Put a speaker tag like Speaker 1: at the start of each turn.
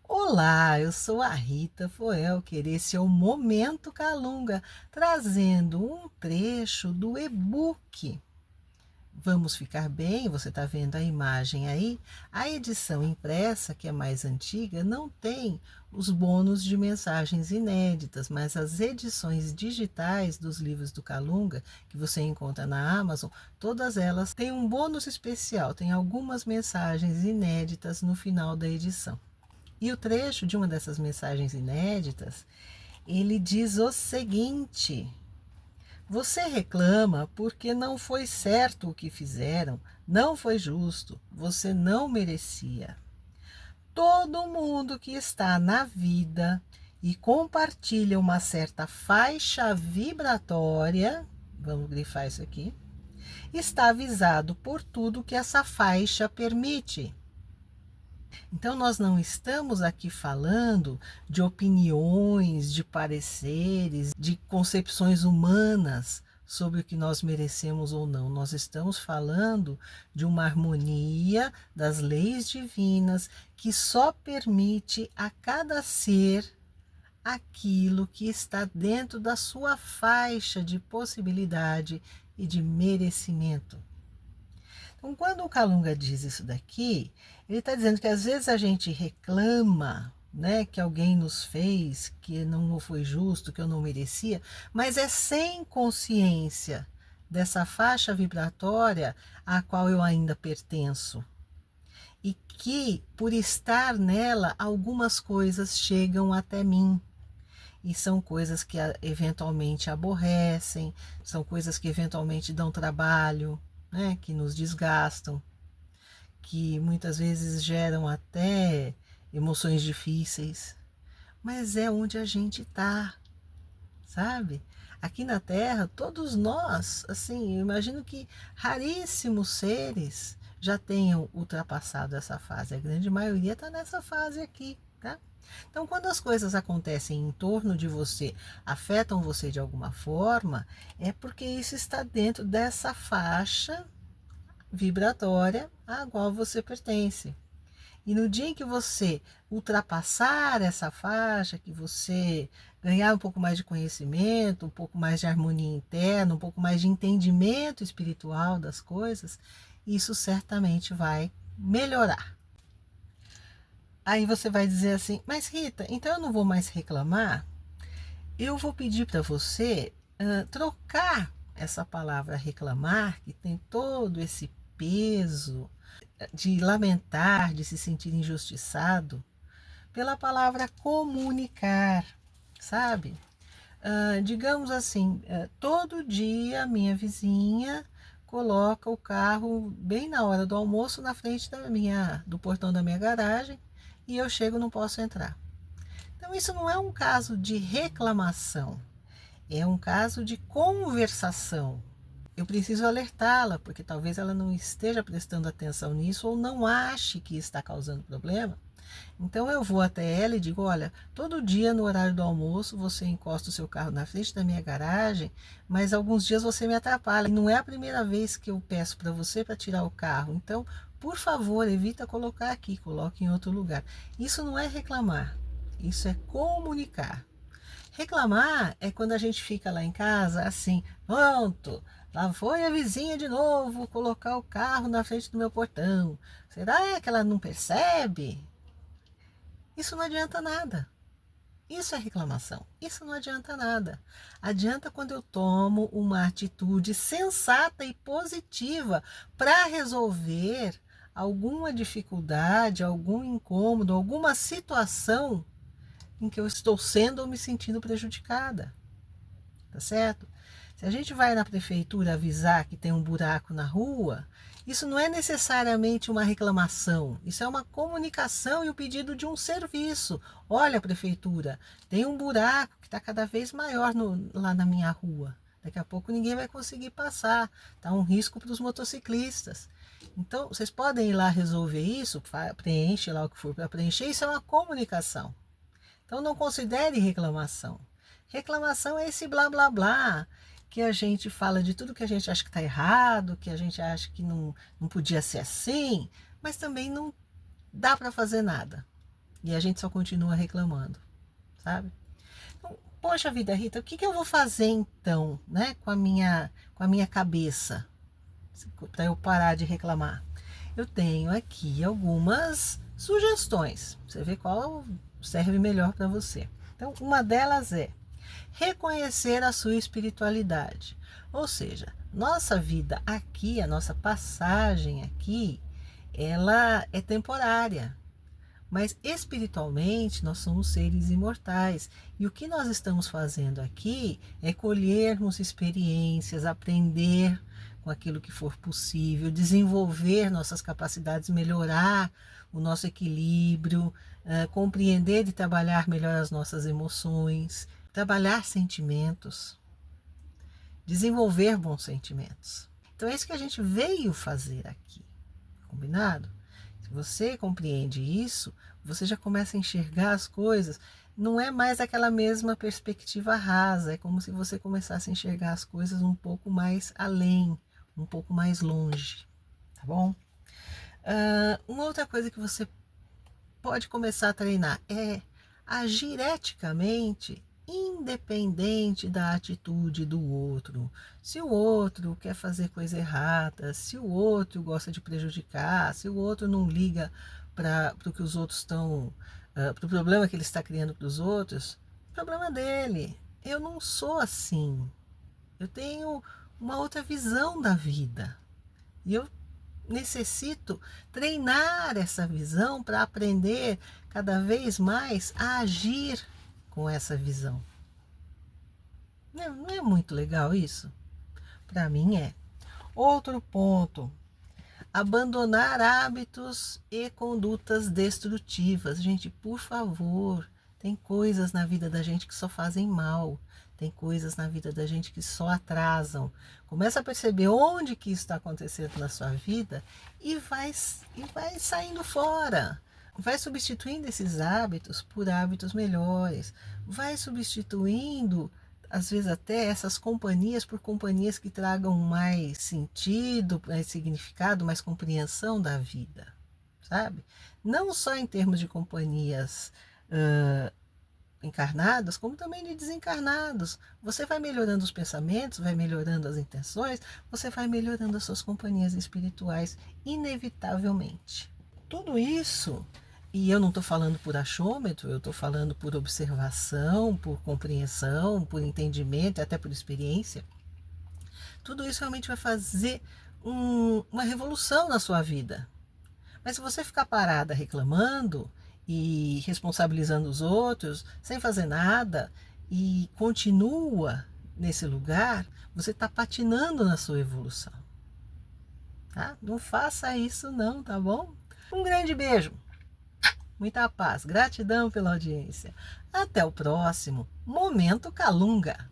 Speaker 1: Olá, eu sou a Rita Foelker, esse é o Momento Calunga, trazendo um trecho do e-book. Vamos ficar bem, você está vendo a imagem aí? A edição impressa, que é mais antiga, não tem os bônus de mensagens inéditas, mas as edições digitais dos livros do Calunga, que você encontra na Amazon, todas elas têm um bônus especial, tem algumas mensagens inéditas no final da edição. E o trecho de uma dessas mensagens inéditas, ele diz o seguinte: você reclama porque não foi certo o que fizeram, não foi justo, você não merecia. Todo mundo que está na vida e compartilha uma certa faixa vibratória, vamos grifar isso aqui, está avisado por tudo que essa faixa permite. Então, nós não estamos aqui falando de opiniões, de pareceres, de concepções humanas sobre o que nós merecemos ou não. Nós estamos falando de uma harmonia das leis divinas que só permite a cada ser aquilo que está dentro da sua faixa de possibilidade e de merecimento. Então, quando o Calunga diz isso daqui, ele está dizendo que às vezes a gente reclama, né, que alguém nos fez, que não foi justo, que eu não merecia, mas é sem consciência dessa faixa vibratória à qual eu ainda pertenço. E que, por estar nela, algumas coisas chegam até mim. E são coisas que eventualmente aborrecem, são coisas que eventualmente dão trabalho, né, que nos desgastam, que muitas vezes geram até emoções difíceis, mas é onde a gente está, sabe? Aqui na Terra, todos nós, assim, eu imagino que raríssimos seres já tenham ultrapassado essa fase. A grande maioria está nessa fase aqui, tá? Então, quando as coisas acontecem em torno de você, afetam você de alguma forma, é porque isso está dentro dessa faixa vibratória à qual você pertence. E no dia em que você ultrapassar essa faixa, que você ganhar um pouco mais de conhecimento, um pouco mais de harmonia interna, um pouco mais de entendimento espiritual das coisas, isso certamente vai melhorar. Aí você vai dizer assim, mas Rita, então eu não vou mais reclamar? Eu vou pedir para você trocar essa palavra reclamar, que tem todo esse peso de lamentar, de se sentir injustiçado, pela palavra comunicar, sabe? Digamos assim, todo dia minha vizinha coloca o carro bem na hora do almoço na frente do portão da minha garagem e eu chego e não posso entrar. Então isso não é um caso de reclamação, é um caso de conversação. Eu preciso alertá-la, porque talvez ela não esteja prestando atenção nisso ou não ache que está causando problema. Então eu vou até ela e digo, olha, todo dia no horário do almoço você encosta o seu carro na frente da minha garagem, mas alguns dias você me atrapalha. E não é a primeira vez que eu peço para você para tirar o carro. Então, por favor, evita colocar aqui, coloque em outro lugar. Isso não é reclamar, isso é comunicar. Reclamar é quando a gente fica lá em casa assim, pronto, lá foi a vizinha de novo colocar o carro na frente do meu portão. Será que ela não percebe? Isso não adianta nada. Isso é reclamação. Isso não adianta nada. Adianta quando eu tomo uma atitude sensata e positiva para resolver alguma dificuldade, algum incômodo, alguma situação em que eu estou sendo ou me sentindo prejudicada. Tá certo? Se a gente vai na prefeitura avisar que tem um buraco na rua, isso não é necessariamente uma reclamação, isso é uma comunicação e o pedido de um serviço. Olha, prefeitura, tem um buraco que está cada vez maior lá na minha rua. Daqui a pouco ninguém vai conseguir passar, está um risco para os motociclistas. Então, vocês podem ir lá resolver isso, preenche lá o que for para preencher, isso é uma comunicação. Então não considere reclamação. Reclamação é esse blá blá blá, que a gente fala de tudo que a gente acha que está errado, que a gente acha que não podia ser assim, mas também não dá para fazer nada. E a gente só continua reclamando, sabe? Então, poxa vida, Rita, o que eu vou fazer então, né, com a minha cabeça, para eu parar de reclamar? Eu tenho aqui algumas sugestões. Você vê qual serve melhor para você. Então, uma delas é reconhecer a sua espiritualidade. Ou seja, nossa vida aqui, a nossa passagem aqui, ela é temporária. Mas espiritualmente nós somos seres imortais. E o que nós estamos fazendo aqui é colhermos experiências, aprender com aquilo que for possível, desenvolver nossas capacidades, melhorar o nosso equilíbrio, compreender e trabalhar melhor as nossas emoções, trabalhar sentimentos, desenvolver bons sentimentos. Então é isso que a gente veio fazer aqui, combinado? Se você compreende isso, você já começa a enxergar as coisas, não é mais aquela mesma perspectiva rasa, é como se você começasse a enxergar as coisas um pouco mais além, um pouco mais longe, tá bom? Uma outra coisa que você pode começar a treinar é agir eticamente, independente da atitude do outro. Se o outro quer fazer coisa errada, se o outro gosta de prejudicar, se o outro não liga para o que os outros estão, para o problema que ele está criando para os outros, problema dele. Eu não sou assim. Eu tenho uma outra visão da vida. E eu necessito treinar essa visão para aprender cada vez mais a agir com essa visão. Não é muito legal isso? Para mim é. Outro ponto: abandonar hábitos e condutas destrutivas. Gente, por favor, tem coisas na vida da gente que só fazem mal. Tem coisas na vida da gente que só atrasam. Começa a perceber onde que isso está acontecendo na sua vida e vai saindo fora. Vai substituindo esses hábitos por hábitos melhores. Vai substituindo, às vezes até essas companhias por companhias que tragam mais sentido, mais significado, mais compreensão da vida, sabe? Não só em termos de companhias encarnados, como também de desencarnados. Você vai melhorando os pensamentos, vai melhorando as intenções, você vai melhorando as suas companhias espirituais, inevitavelmente. Tudo isso, e eu não estou falando por achômetro, eu estou falando por observação, por compreensão, por entendimento, até por experiência. Tudo isso realmente vai fazer uma revolução na sua vida. Mas se você ficar parada reclamando e responsabilizando os outros, sem fazer nada, e continua nesse lugar, você está patinando na sua evolução. Tá? Não faça isso não, tá bom? Um grande beijo, muita paz, gratidão pela audiência. Até o próximo Momento Calunga.